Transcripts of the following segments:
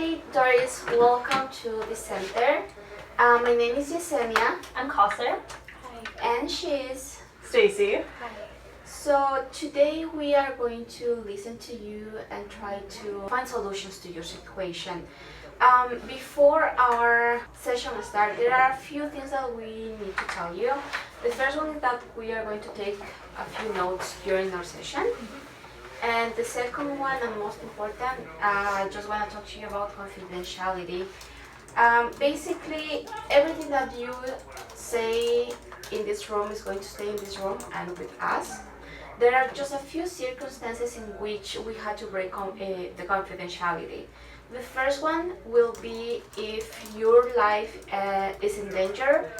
Hi Doris, welcome to the center. My name is Yesenia. I'm Kauser. Hi. And she's Stacy. Hi. So today we are going to listen to you and try to find solutions to your situation. Before our session starts, there are a few things that we need to tell you. The first one is that we are going to take a few notes during our session. And the second one, and most important, I just want to talk to you about confidentiality. Basically, everything that you say in this room is going to stay in this room and with us. There are just a few circumstances in which we had to break the confidentiality. The first one will be if your life is in danger.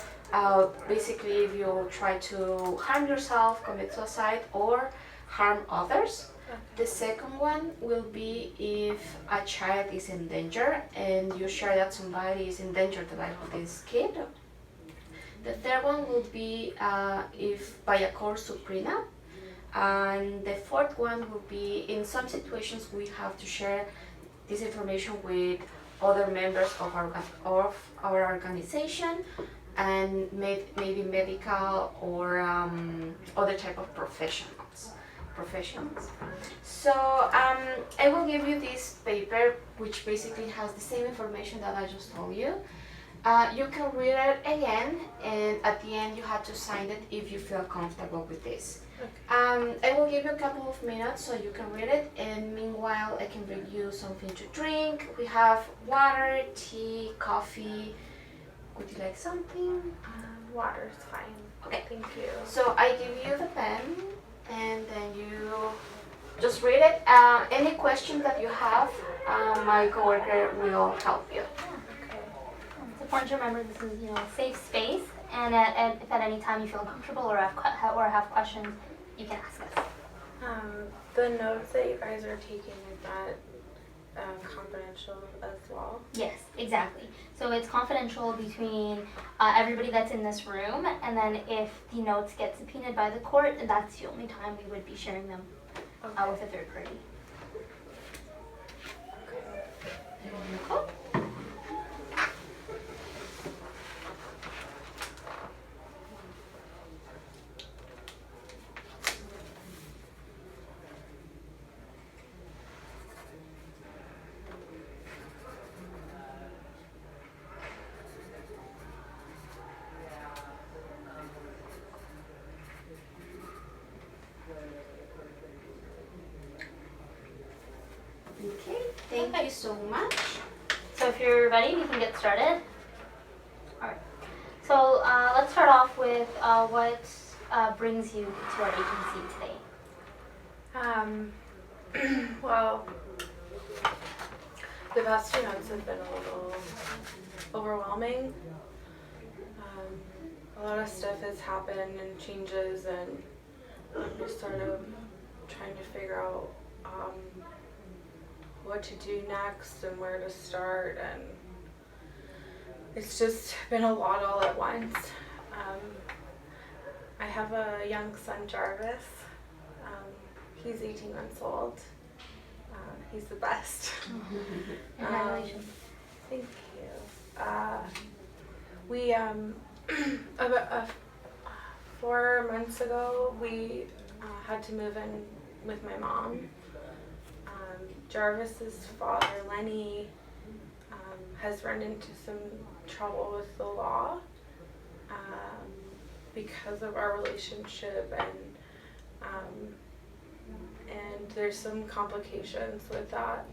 Basically, if you try to harm yourself, commit suicide, or harm others. The second one will be if a child is in danger and you share that somebody is in danger to life of this kid. The third one will be if by a court subpoena. And the fourth one will be in some situations we have to share this information with other members of our organization and maybe medical or other type of professionals. So I will give you this paper which basically has the same information that I just told you. You can read it again, and at the end you have to sign it if you feel comfortable with this. Okay. I will give you a couple of minutes so you can read it, and meanwhile I can bring you something to drink. We have water, tea, coffee. Would you like something? Water is fine. Okay. Thank you. So I give you the pen, and then you just read it. Any question that you have, my coworker will help you. It's important to remember this is a safe space, and if at any time you feel uncomfortable or have questions, you can ask us. The notes that you guys are taking, is that confidential as well? Yes, exactly. So it's confidential between everybody that's in this room, and then if the notes get subpoenaed by the court, that's the only time we would be sharing them with a third party. Cool. Okay, thank you so much. So if you're ready, we can get started. Alright. So let's start off with what brings you to our agency today. Well, the past 2 months have been a little overwhelming. A lot of stuff has happened and changes, and I'm just sort of trying to figure out what to do next and where to start, and it's just been a lot all at once. I have a young son, Jarvis. He's 18 months old. He's the best. Congratulations. Thank you. We about 4 months ago, we had to move in with my mom. Jarvis's father, Lenny, has run into some trouble with the law because of our relationship, and there's some complications with that.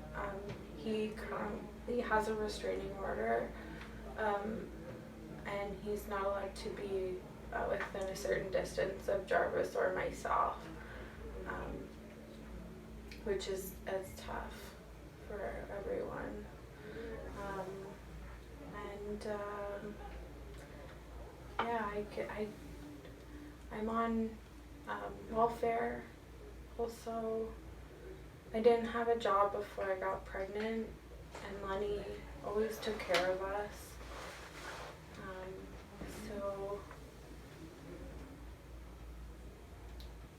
He has a restraining order, and he's not allowed to be within a certain distance of Jarvis or myself. Which is tough for everyone. I'm on welfare. Also, I didn't have a job before I got pregnant, and Lenny always took care of us. So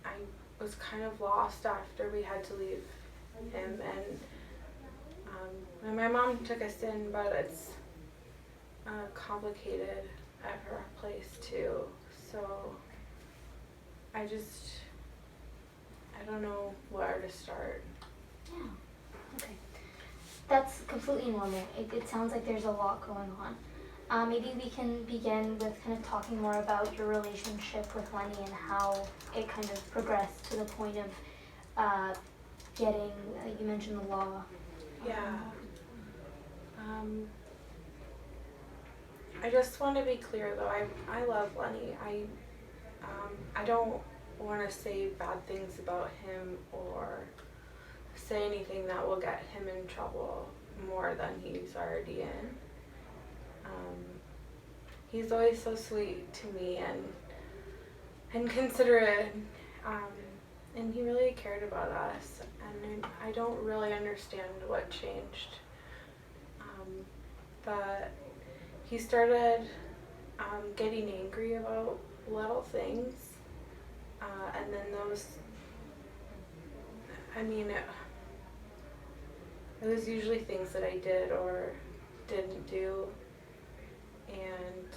I was kind of lost after we had to leave him, and And my mom took us in, but it's complicated at her place too. So I don't know where to start. Yeah. Okay. That's completely normal. It sounds like there's a lot going on. Maybe we can begin with kind of talking more about your relationship with Lenny and how it kind of progressed to the point of getting, you mentioned the law. Yeah. I just want to be clear though, I love Lenny. I don't want to say bad things about him or say anything that will get him in trouble more than he's already in. He's always so sweet to me and considerate, and he really cared about us, and I don't really understand what changed. But he started getting angry about little things, and then those, it was usually things that I did or didn't do, and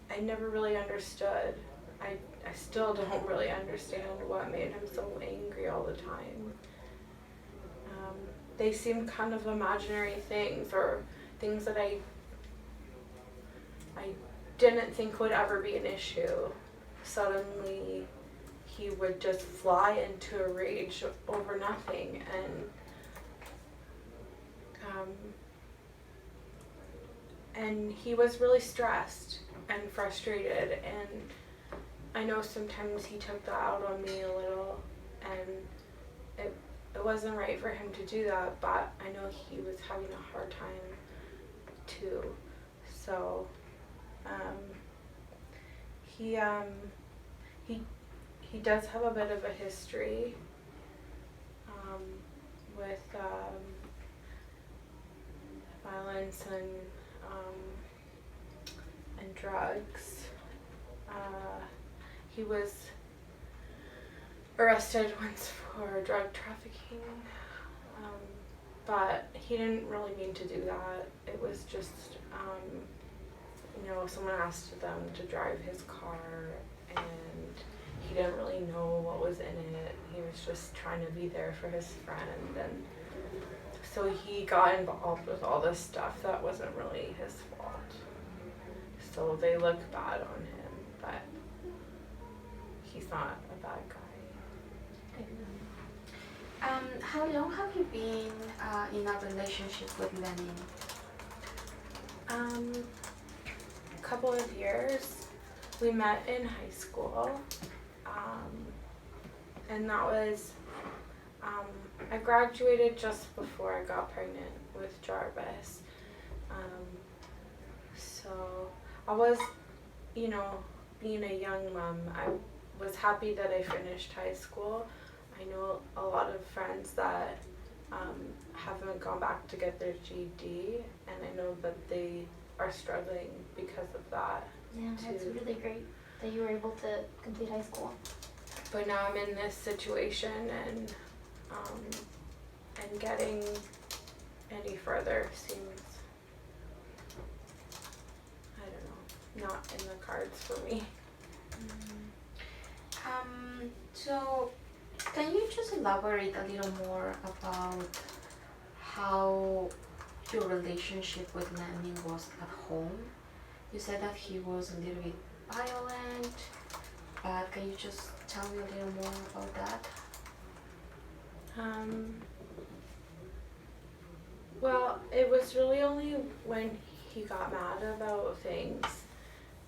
I never really understood. I still don't really understand what made him so angry all the time. They seem kind of imaginary things or things that I didn't think would ever be an issue. Suddenly he would just fly into a rage over nothing, and he was really stressed and frustrated, and I know sometimes he took that out on me a little, and it wasn't right for him to do that, but I know he was having a hard time too. So he does have a bit of a history with violence and drugs. He was arrested once for drug trafficking, but he didn't really mean to do that. It was just, someone asked them to drive his car, and he didn't really know what was in it. He was just trying to be there for his friend, and so he got involved with all this stuff that wasn't really his fault. So they look bad on him, but he's not a bad guy. How long have you been in a relationship with Lenny? A couple of years. We met in high school, and that was, I graduated just before I got pregnant with Jarvis. So I was, being a young mom, I was happy that I finished high school. I know a lot of friends that haven't gone back to get their GED, and I know that they are struggling because of that. Yeah, that's really great that you were able to complete high school. But now I'm in this situation, and getting any further seems, I don't know, not in the cards for me. So can you just elaborate a little more about how your relationship with Lenny was at home? You said that he was a little bit violent, but can you just tell me a little more about that? Well, it was really only when he got mad about things.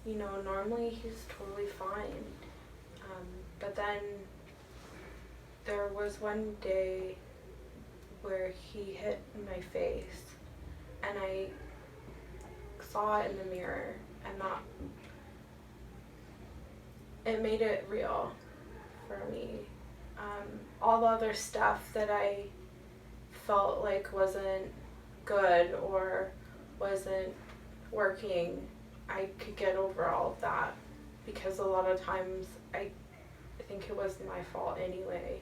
Normally he's totally fine. But then there was one day where he hit my face, and I saw it in the mirror, and it made it real for me. All the other stuff that I felt like wasn't good or wasn't working, I could get over all of that, because a lot of times I think it was my fault anyway.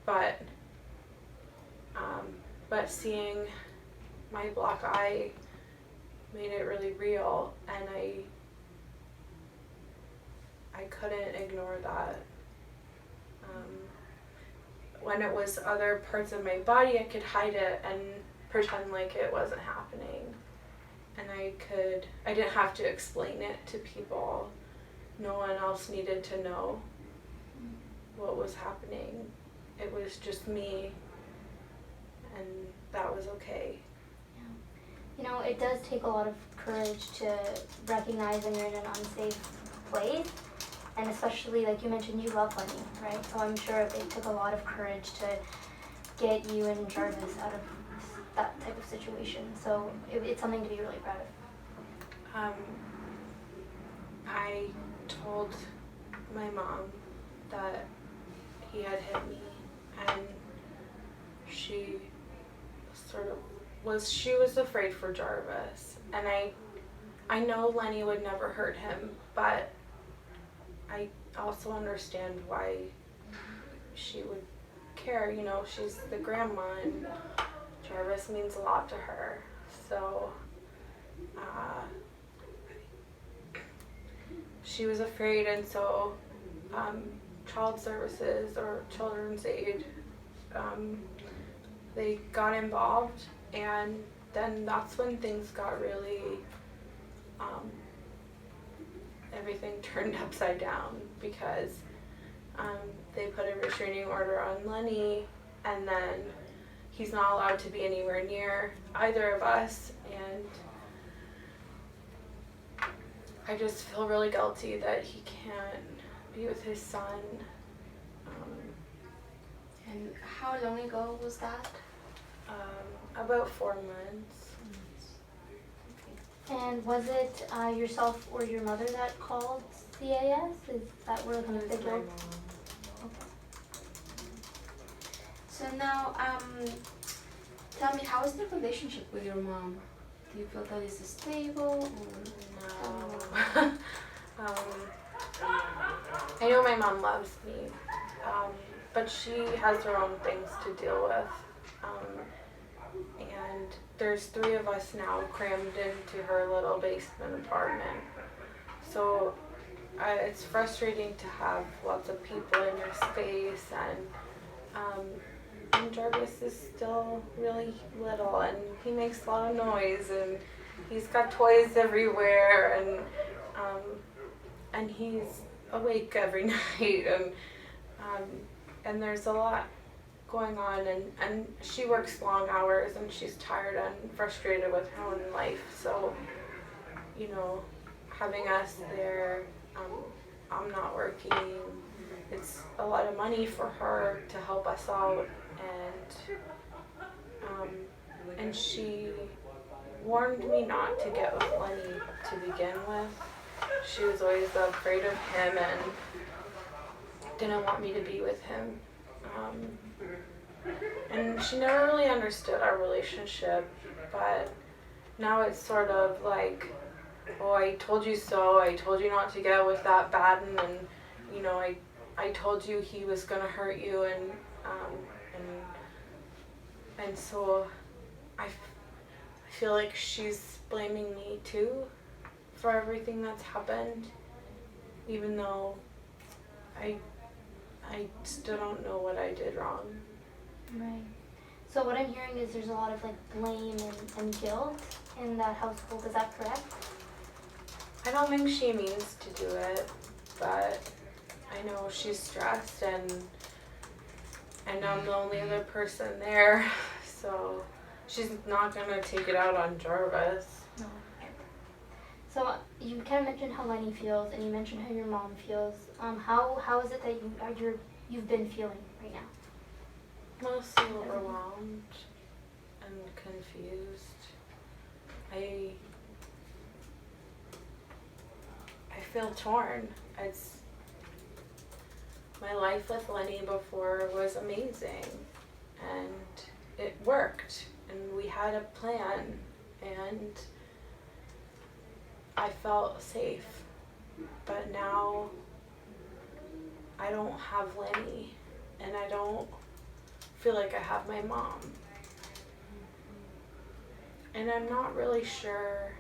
But but seeing my black eye made it really real, and I couldn't ignore that. When it was other parts of my body, I could hide it and pretend like it wasn't happening. And I didn't have to explain it to people. No one else needed to know what was happening. It was just me, and that was okay. You know, it does take a lot of courage to recognize when you're in an unsafe place, and especially, like you mentioned, you love Lenny, right? So I'm sure it took a lot of courage to get you and Jarvis out of that type of situation. So it's something to be really proud of. I told my mom that he had hit me, and she was afraid for Jarvis, and I know Lenny would never hurt him, but I also understand why she would care. You know, she's the grandma, and Jarvis means a lot to her. So she was afraid, and so child services or children's aid, they got involved, and then that's when things got really, everything turned upside down, because they put a restraining order on Lenny, and then he's not allowed to be anywhere near either of us, and I just feel really guilty that he can't be with his son. And how long ago was that? About 4 months. And was it yourself or your mother that called CAS? Is that where the guilt? Okay. So now, tell me, how is the relationship with your mom? Do you feel that it's stable? Or No. I know my mom loves me, but she has her own things to deal with. And there's 3 of us now crammed into her little basement apartment. So it's frustrating to have lots of people in your space, and Jarvis is still really little, and he makes a lot of noise, and he's got toys everywhere, and he's awake every night, and there's a lot going on, and she works long hours, and she's tired and frustrated with her own life. So, you know, having us there, I'm not working. It's a lot of money for her to help us out, and she warned me not to get with Lenny to begin with. She was always afraid of him and didn't want me to be with him. And she never really understood our relationship, but now it's sort of like, oh, I told you so, I told you not to get with that Baden, and you know, I told you he was gonna hurt you, and so I feel like she's blaming me too for everything that's happened, even though I still don't know what I did wrong. Right. So what I'm hearing is there's a lot of like blame and guilt in that household. Is that correct? I don't think she means to do it, but I know she's stressed, and I'm the only other person there, so she's not gonna take it out on Jarvis. No. So you kind of mentioned how Lenny feels, and you mentioned how your mom feels. How is it that you've been feeling right now? Mostly overwhelmed and confused. I feel torn. My life with Lenny before was amazing, and it worked, and we had a plan, and I felt safe. But now I don't have Lenny, and I don't feel like I have my mom. and I'm not really sure.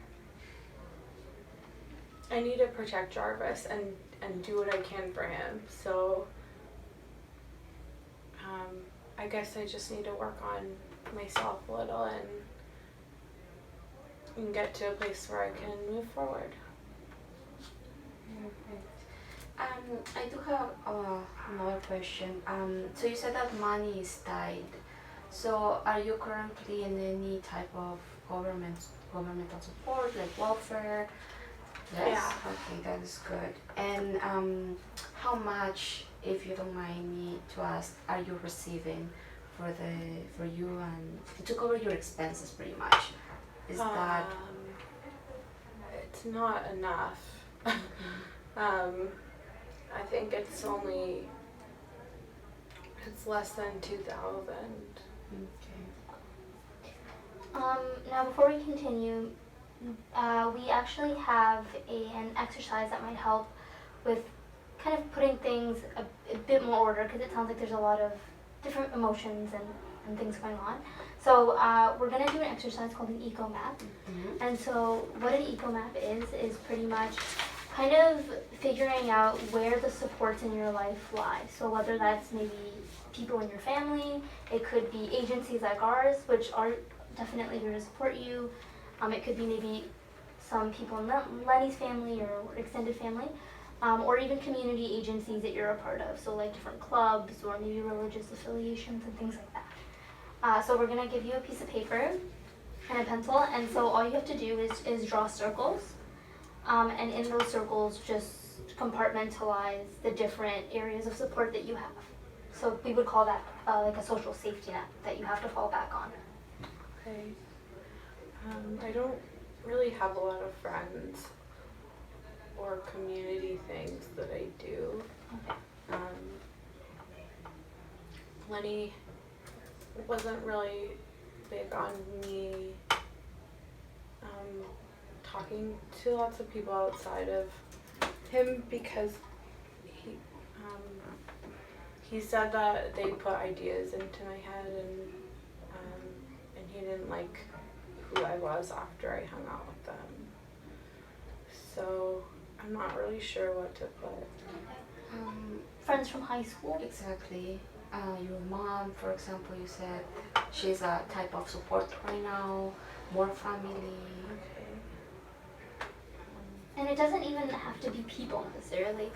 I need to protect Jarvis and do what I can for him. So I guess I just need to work on myself a little and get to a place where I can move forward. Perfect. I do have another question. So you said that money is tight. So are you currently in any type of governmental support, like welfare? Yes. Yeah. Okay, that is good. And how much, if you don't mind me to ask, are you receiving for you and to cover your expenses, pretty much? Is that? It's not enough. I think it's less than 2,000. Okay. Now before we continue, we actually have an exercise that might help with kind of putting things a bit more order, because it sounds like there's a lot of different emotions and things going on. So we're going to do an exercise called an eco map. Mm-hmm. And so what an eco map is pretty much kind of figuring out where the supports in your life lie. So whether that's maybe people in your family, it could be agencies like ours, which are definitely here to support you. It could be maybe some people in Lenny's family or extended family, or even community agencies that you're a part of. So like different clubs or maybe religious affiliations and things like that. So we're gonna give you a piece of paper and a pencil, and so all you have to do is draw circles. And in those circles, just compartmentalize the different areas of support that you have. So we would call that like a social safety net that you have to fall back on. Okay. I don't really have a lot of friends or community things that I do. Okay. Lenny wasn't really big on me talking to lots of people outside of him, because he said that they put ideas into my head, and he didn't like who I was after I hung out with them. So I'm not really sure what to put. Friends from high school? Exactly. Your mom, for example, you said she's a type of support right now, more family. And it doesn't even have to be people necessarily.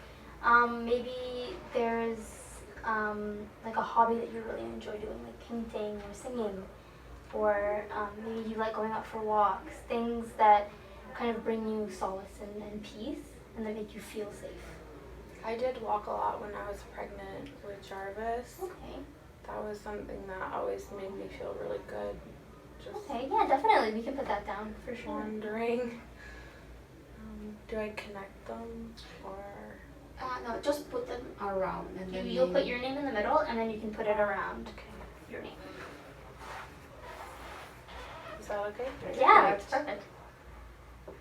Maybe there's like a hobby that you really enjoy doing, like painting or singing, or maybe you like going out for walks, things that kind of bring you solace and peace and that make you feel safe. I did walk a lot when I was pregnant with Jarvis. Okay. That was something that always made me feel really good. Just Okay, yeah, definitely. We can put that down for sure. wandering. Do I connect them, or? No, just put them around, and then You'll put your name in the middle, and then you can put it around your name. Is that okay? Yeah, it's perfect. Okay.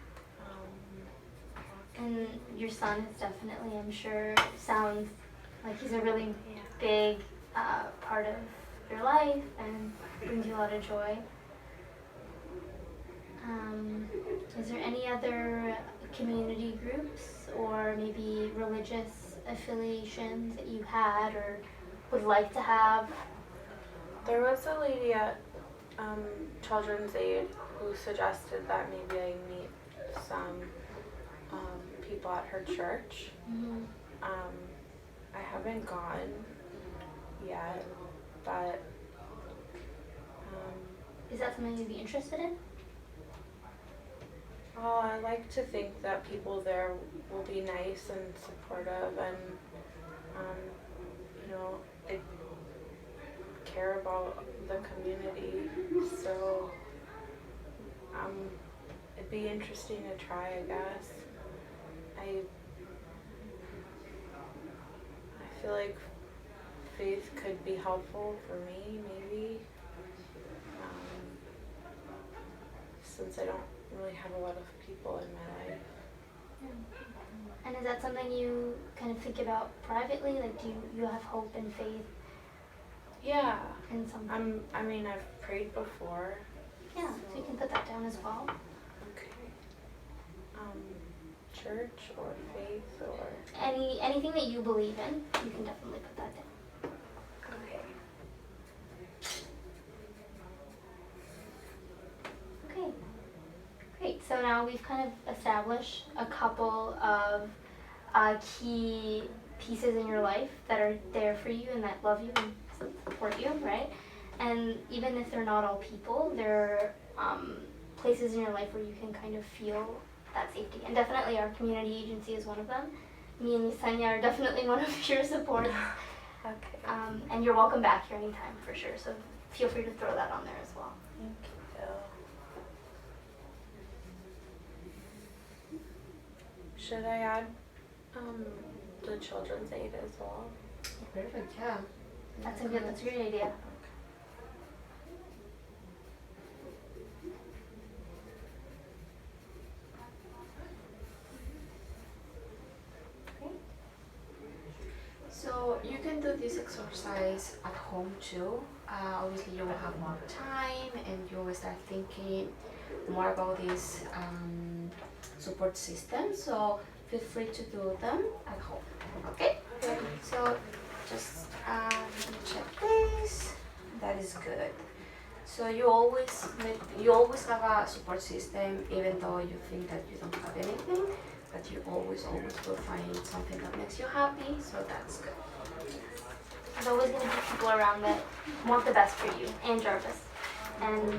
And your son is definitely, I'm sure, sounds like he's a really big part of your life and brings you a lot of joy. Is there any other community groups or maybe religious affiliations that you had or would like to have? There was a lady at Children's Aid who suggested that maybe I meet some people at her church. Mm-hmm. I haven't gone yet, but Is that something you'd be interested in? I like to think that people there will be nice and supportive, and they care about the community. So it'd be interesting to try, I guess. I feel like faith could be helpful for me, maybe, since I don't really have a lot of people in my life. And is that something you kind of think about privately? Like, do you have hope and faith Yeah. in something? I've prayed before, Yeah, so you can put that down as well. Okay. Church or faith or. Anything that you believe in, you can definitely put that down. Okay. Okay, great. So now we've kind of established a couple of key pieces in your life that are there for you and that love you and support you, right? And even if they're not all people, they're places in your life where you can kind of feel that safety. And definitely our community agency is one of them. Me and Yesenia are definitely one of your supports. Okay. And you're welcome back here anytime for sure. So feel free to throw that on there as well. Thank you. Should I add the children's aid as well? Perfect, yeah. That's a great idea. So you can do this exercise at home too. Obviously you will have more time and you will start thinking more about this support system. So feel free to do them at home. Okay? So just check this. That is good. So you always have a support system, even though you think that you don't have anything. But you always will find something that makes you happy, so that's good. There's always going to be people around that want the best for you and Jarvis. And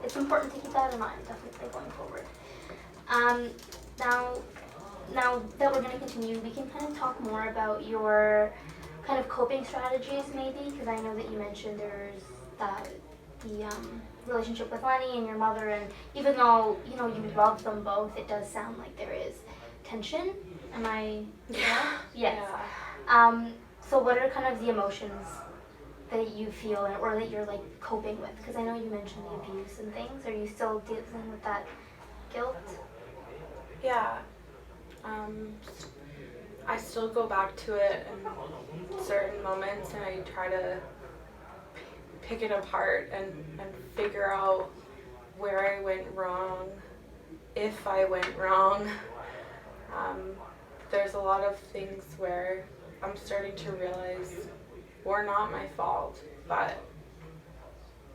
it's important to keep that in mind, definitely going forward. Now that we're going to continue, we can kind of talk more about your kind of coping strategies maybe, because I know that you mentioned there's the relationship with Lenny and your mother, and even though you love them both, it does sound like there is tension. Am I? Yeah. Yes. Yeah. So what are kind of the emotions that you feel or that you're like coping with? Because I know you mentioned the abuse and things. Are you still dealing with that guilt? Yeah. I still go back to it in certain moments, and I try to pick it apart and figure out where I went wrong, if I went wrong. There's a lot of things where I'm starting to realize were not my fault, but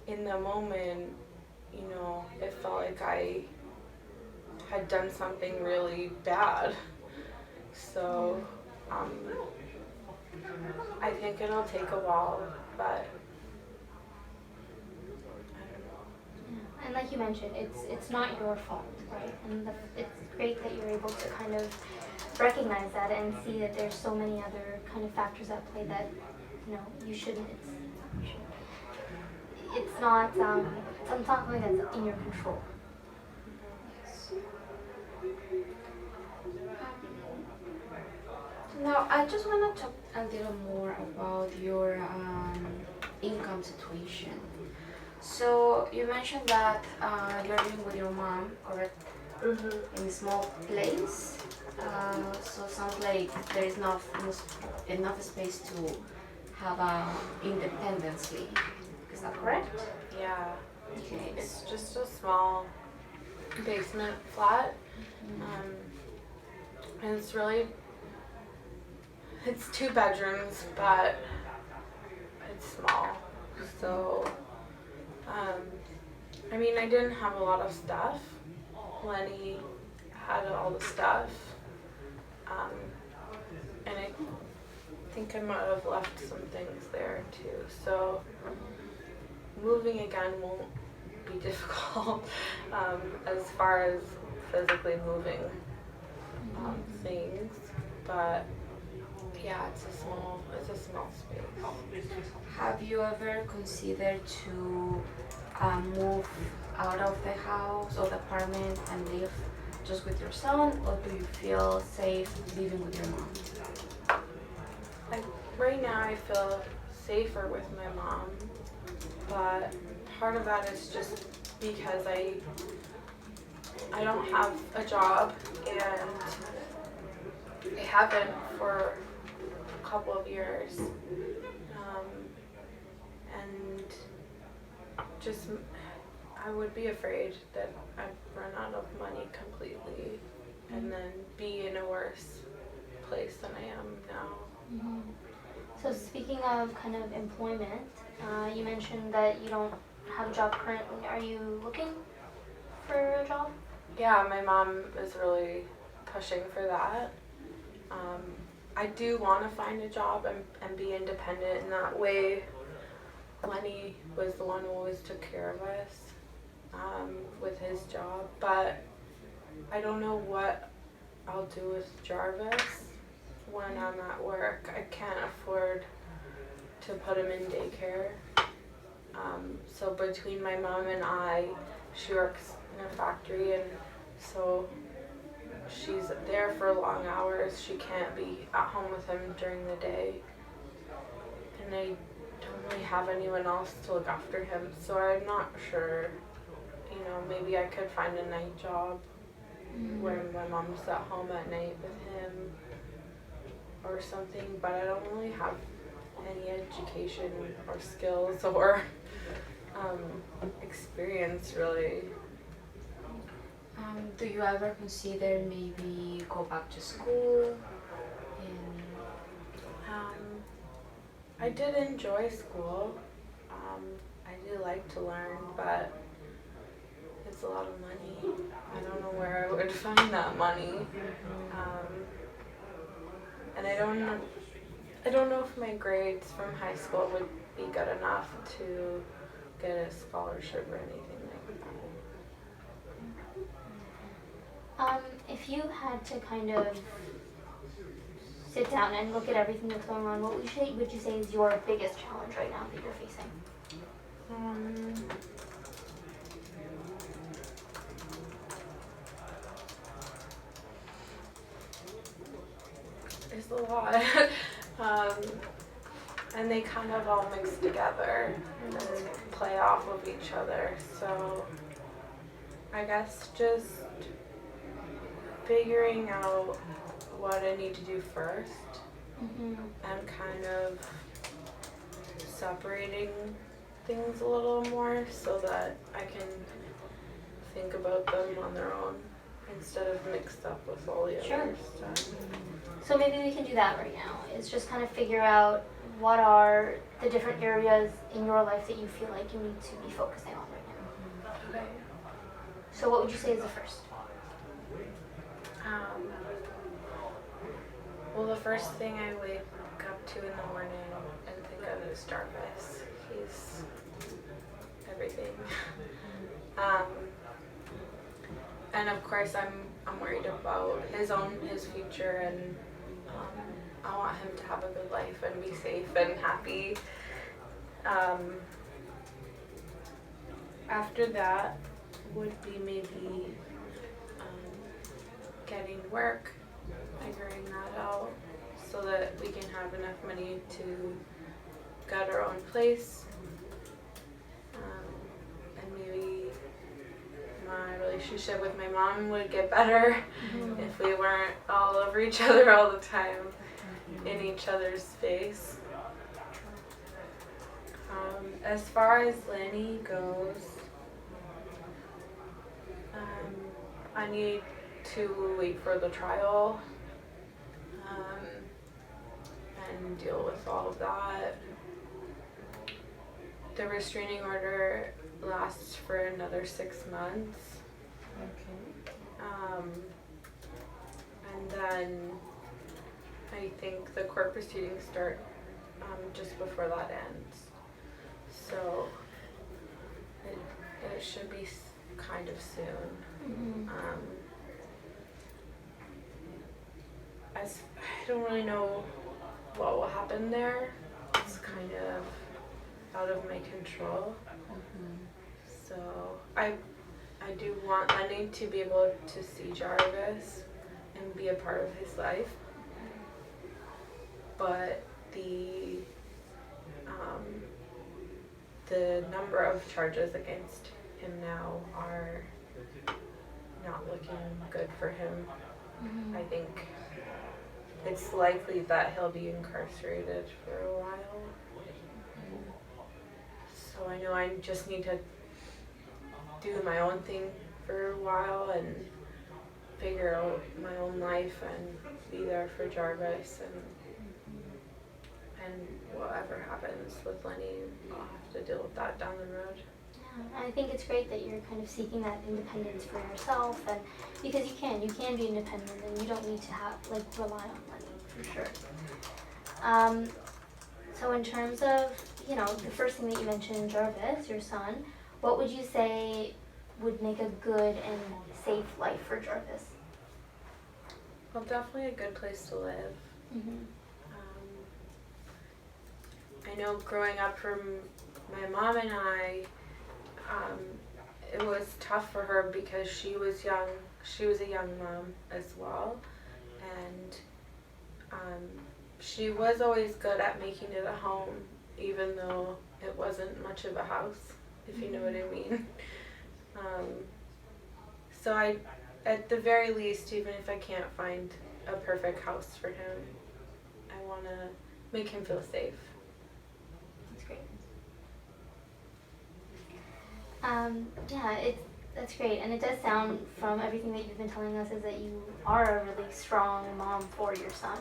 in the moment, it felt like I had done something really bad. So I think it'll take a while, but I don't know. And like you mentioned, it's not your fault, right? And it's great that you're able to kind of recognize that and see that there's so many other kind of factors at play that you shouldn't. It's not something that's in your control. Now, I just want to talk a little more about your income situation. So, you mentioned that you're living with your mom, correct? In a small place. So, sounds like there is not enough space to have independency. Is that correct? Yeah. Okay. It's just a small basement flat. And it's 2 bedrooms, but it's small. So, I didn't have a lot of stuff. Lenny had all the stuff. And I think I might have left some things there too. So, moving again won't be difficult as far as physically moving things, but yeah, it's a small space. Have you ever considered to move out of the house or the apartment and live just with your son, or do you feel safe living with your mom? Right now I feel safer with my mom, but part of that is just because I don't have a job, and I haven't for a couple of years, and just, I I would be afraid that I'd run out of money completely and then be in a worse place than I am now. So speaking of kind of employment, you mentioned that you don't have a job currently. Are you looking for a job? Yeah, my mom is really pushing for that. I do want to find a job and be independent in that way. Lenny was the one who always took care of us with his job, but I don't know what I'll do with Jarvis when I'm at work. I can't afford to put him in daycare. So between my mom and I, she works in a factory, and so she's there for long hours. She can't be at home with him during the day. And I don't really have anyone else to look after him, so I'm not sure. You know, maybe I could find a night job where my mom's at home at night with him or something, but I don't really have any education or skills or experience really. Do you ever consider maybe go back to school? And I did enjoy school. I do like to learn, but it's a lot of money. I don't know where I would find that money. And I don't know if my grades from high school would be good enough to get a scholarship or anything like that. If you had to kind of sit down and look at everything that's going on, what would you say is your biggest challenge right now that you're facing? There's a lot. And they kind of all mix together and play off of each other. So I guess just figuring out what I need to do first and kind of separating things a little more so that I can think about them on their own instead of mixed up with all the Sure. other stuff. So maybe we can do that right now. Is just kind of figure out what are the different areas in your life that you feel like you need to be focusing on right now. Okay. So what would you say is the first? Well, the first thing I wake up to in the morning and think of is Jarvis. He's everything. And of course, I'm worried about his future, and I want him to have a good life and be safe and happy. After that would be maybe getting work, figuring that out so that we can have enough money to get our own place. And maybe my relationship with my mom would get better if we weren't all over each other all the time, in each other's face. As far as Lenny goes, I need to wait for the trial and deal with all of that. The restraining order lasts for another 6 months. And then I think the court proceedings start just before that ends. So it should be kind of soon. I don't really know what will happen there. It's kind of out of my control. So I do want Lenny to be able to see Jarvis and be a part of his life. But the number of charges against him now are not looking good for him. I think it's likely that he'll be incarcerated for a while. So I know I just need to do my own thing for a while and figure out my own life and be there for Jarvis and whatever happens with Lenny, I'll have to deal with that down the road. Yeah, I think it's great that you're kind of seeking that independence for yourself, and because you can be independent, and you don't need to have rely on money for sure. So in terms of the first thing that you mentioned, Jarvis, your son, what would you say would make a good and safe life for Jarvis? Well, definitely a good place to live. Mm-hmm. I know growing up from my mom and I, it was tough for her because she was young. She was a young mom as well, and she was always good at making it a home, even though it wasn't much of a house, if you know what I mean. So I, at the very least, even if I can't find a perfect house for him, I want to make him feel safe. That's great. That's great, and it does sound from everything that you've been telling us is that you are a really strong mom for your son,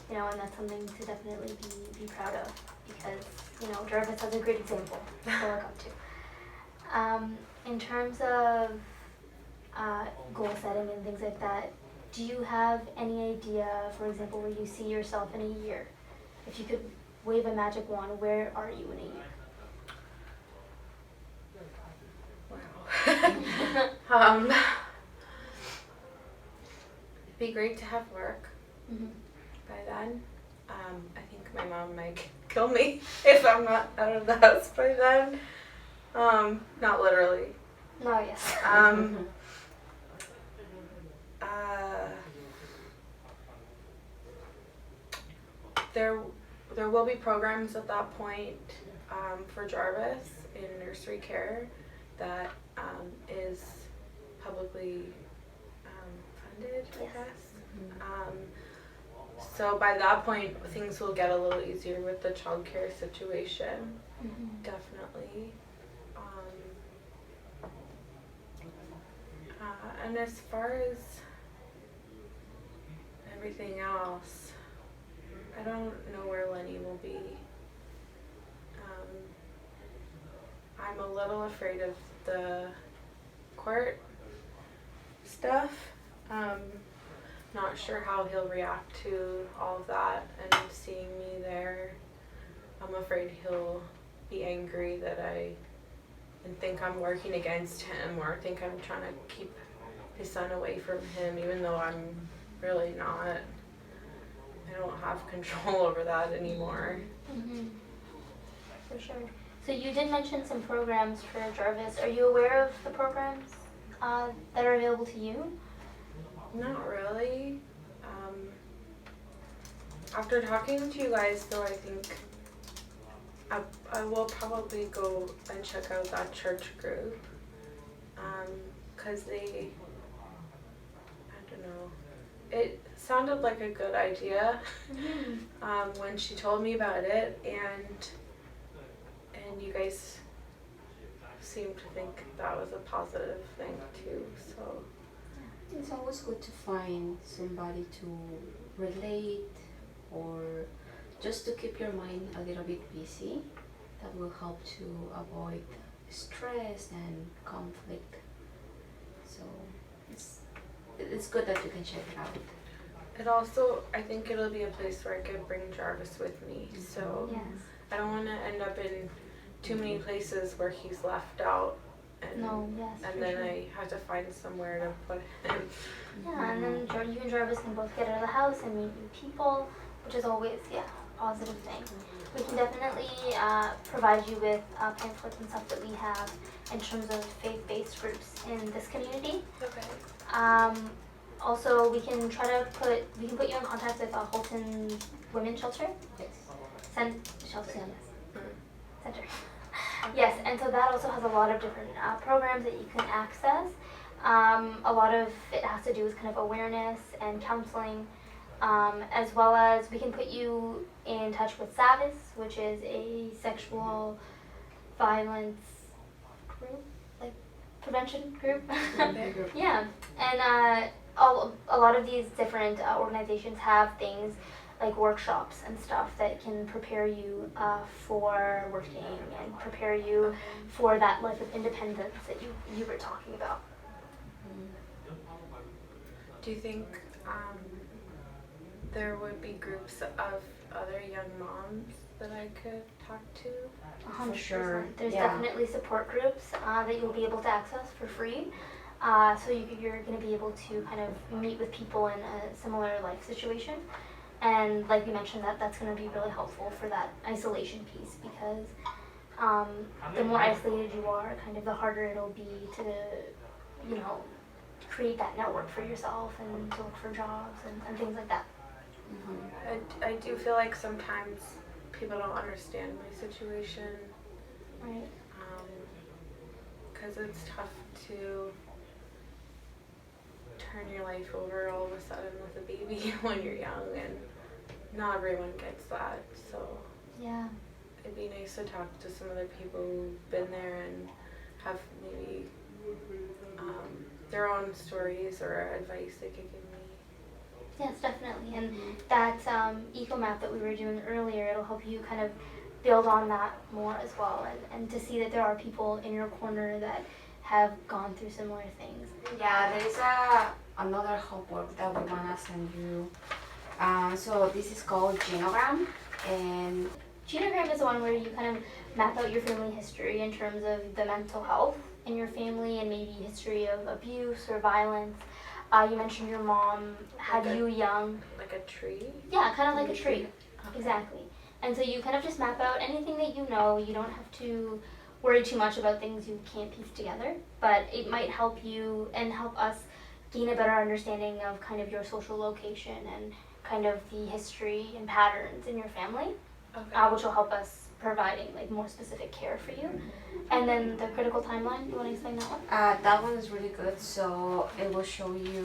and that's something to definitely be proud of, because Jarvis has a great example to look up to. In terms of goal setting and things like that, do you have any idea, for example, where you see yourself in a year? If you could wave a magic wand, where are you in a year? Wow. It'd be great to have work by then. I think my mom might kill me if I'm not out of the house by then. Not literally. No, yes. There will be programs at that point for Jarvis in nursery care that is publicly funded, I guess. So by that point, things will get a little easier with the childcare situation, definitely. And as far as everything else, I don't know where Lenny will be. I'm a little afraid of the court stuff. Not sure how he'll react to all of that and seeing me there. I'm afraid he'll be angry that and think I'm working against him or think I'm trying to keep his son away from him, even though I'm really not. I don't have control over that anymore. For sure. So you did mention some programs for Jarvis. Are you aware of the programs that are available to you? Not really. After talking to you guys, though, I think I will probably go and check out that church group. Because I don't know, it sounded like a good idea when she told me about it, and you guys seemed to think that was a positive thing too, so. It's always good to find somebody to relate or just to keep your mind a little bit busy. That will help to avoid stress and conflict. So it's good that you can check it out. It also, I think it'll be a place where I could bring Jarvis with me. So Yes. I don't want to end up in too many places where he's left out. And, and then sure. I have to find somewhere to put him. Yeah, and then you and Jarvis can both get out of the house and meet new people, which is always, a positive thing. We can definitely provide you with pamphlets and stuff that we have in terms of faith-based groups in this community. Okay. Also, we can put you in contact with Holton Women's Shelter. Yes. Shelter, yes. Center. Yes, and so that also has a lot of different programs that you can access. A lot of it has to do with kind of awareness and counseling, as well as we can put you in touch with SAVIS, which is a sexual violence group, prevention group. Okay. Yeah, and a lot of these different organizations have things like workshops and stuff that can prepare you for working and prepare you Okay. for that life of independence that you were talking about. Do you think there would be groups of other young moms that I could talk to? 100%. sure, There's yeah. definitely support groups that you'll be able to access for free. So you're going to be able to kind of meet with people in a similar life situation. And like we mentioned, that's going to be really helpful for that isolation piece because the more isolated you are, kind of the harder it'll be to, you know, create that network for yourself and to look for jobs and things like that. I do feel like sometimes people don't understand my situation Right. because it's tough to turn your life over all of a sudden with a baby when you're young, and not everyone gets that. So Yeah. it'd be nice to talk to some other people who've been there and have maybe their own stories or advice they could give me. Yes, definitely. And that eco map that we were doing earlier, it'll help you kind of build on that more as well, and to see that there are people in your corner that have gone through similar things. Yeah, there is another homework that we wanna send you. So this is called Genogram, and Genogram is the one where you kind of map out your family history in terms of the mental health in your family and maybe history of abuse or violence. You mentioned your mom had Like a- you young. Like a tree? Yeah, kind of like a tree. Okay. Exactly. And so you kind of just map out anything that you know. You don't have to worry too much about things you can't piece together, but it might help you and help us gain a better understanding of kind of your social location and kind of the history and patterns in your family, Okay. which will help us providing like more specific care for you. And then the critical timeline, you want to explain that one? that one is really good. So it will show you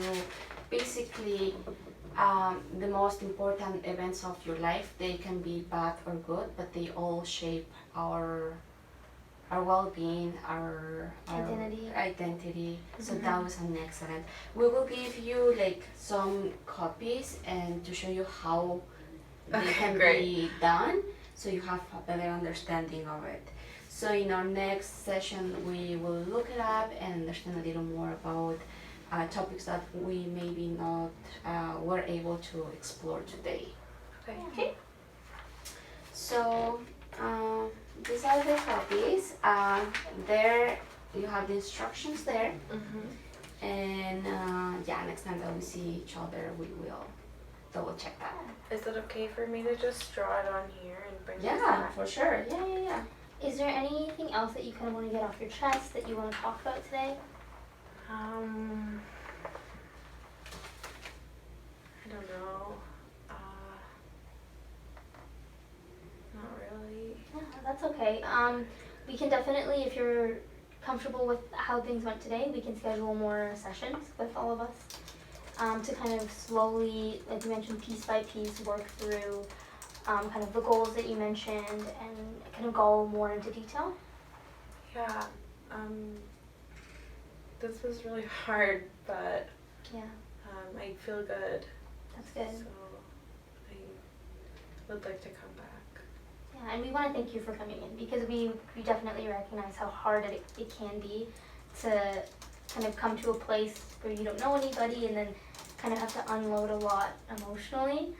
basically the most important events of your life. They can be bad or good, but they all shape our well-being, our identity. So that was an excellent. We will give you like some copies and to show you how they Okay, can great. be done, so you have a better understanding of it. So in our next session, we will look it up and understand a little more about topics that we maybe not were able to explore today. Okay. Okay. So these are the copies. There you have the instructions there, Mm-hmm. and yeah, next time that we see each other, we will double check that. Is it okay for me to just draw it on here and bring it Yeah, back? for sure. Yeah. Is there anything else that you kind of want to get off your chest that you want to talk about today? I don't know. Not really. Yeah, that's okay. We can definitely, if you're comfortable with how things went today, we can schedule more sessions with all of us to kind of slowly, like you mentioned, piece by piece, work through kind of the goals that you mentioned and kind of go more into detail. Yeah. This was really hard, but Yeah, I feel good. that's good. So I would like to come back. Yeah, and we want to thank you for coming in because we definitely recognize how hard it can be to kind of come to a place where you don't know anybody and then kind of have to unload a lot emotionally.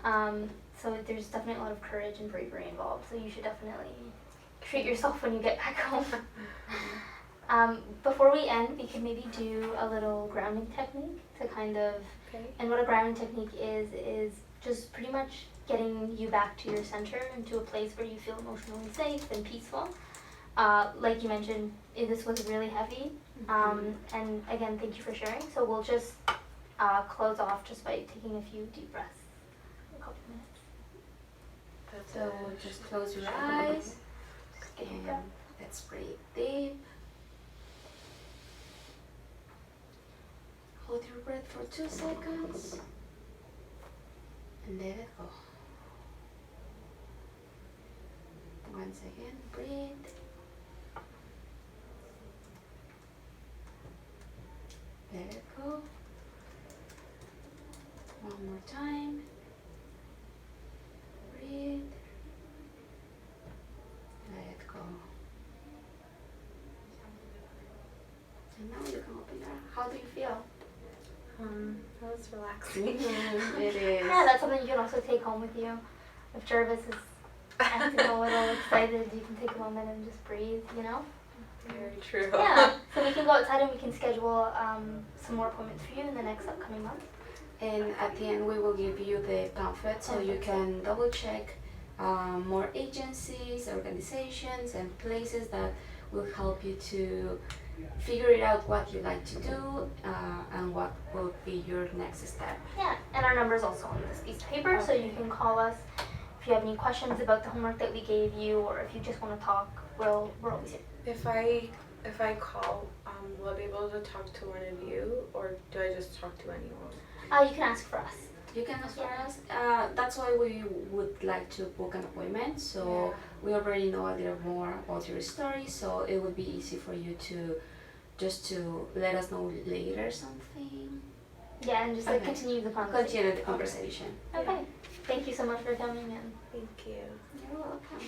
So there's definitely a lot of courage and bravery involved. So you should definitely treat yourself when you get back home. Before we end, we can maybe do a little grounding technique to kind of, Okay. and what a grounding technique is just pretty much getting you back to your center and to a place where you feel emotionally safe and peaceful. Like you mentioned, this was really heavy. And again, thank you for sharing. So we'll just close off just by taking a few deep breaths. A couple minutes. That's So it. just close your eyes Take a and breath. let's breathe deep. Hold your breath for 2 seconds and let it go. Once again, breathe. was relaxing. It is. Yeah, that's something you can also take home with you. If Jarvis is acting a little excited, you can take a moment and just breathe, you know? Very true. Yeah, so we can go outside and we can schedule some more appointments for you in the next upcoming month. And at the end, we will give you the pamphlet so you can double check more agencies, organizations, and places that will help you to figure it out what you like to do and what will be your next step. Yeah, and our number is also on this piece of paper, so you can call us if you have any questions about the homework that we gave you, or if you just want to talk. We're always here. If I call, will I be able to talk to one of you, or do I just talk to anyone? You can ask for us. You can ask for us. That's why we would like to book an appointment. So we already know a little more about your story, so it would be easy for you to just to let us know later something. Yeah, and just continue the conversation. Continue the conversation. Okay. Thank you so much for coming in. Thank you. You're welcome.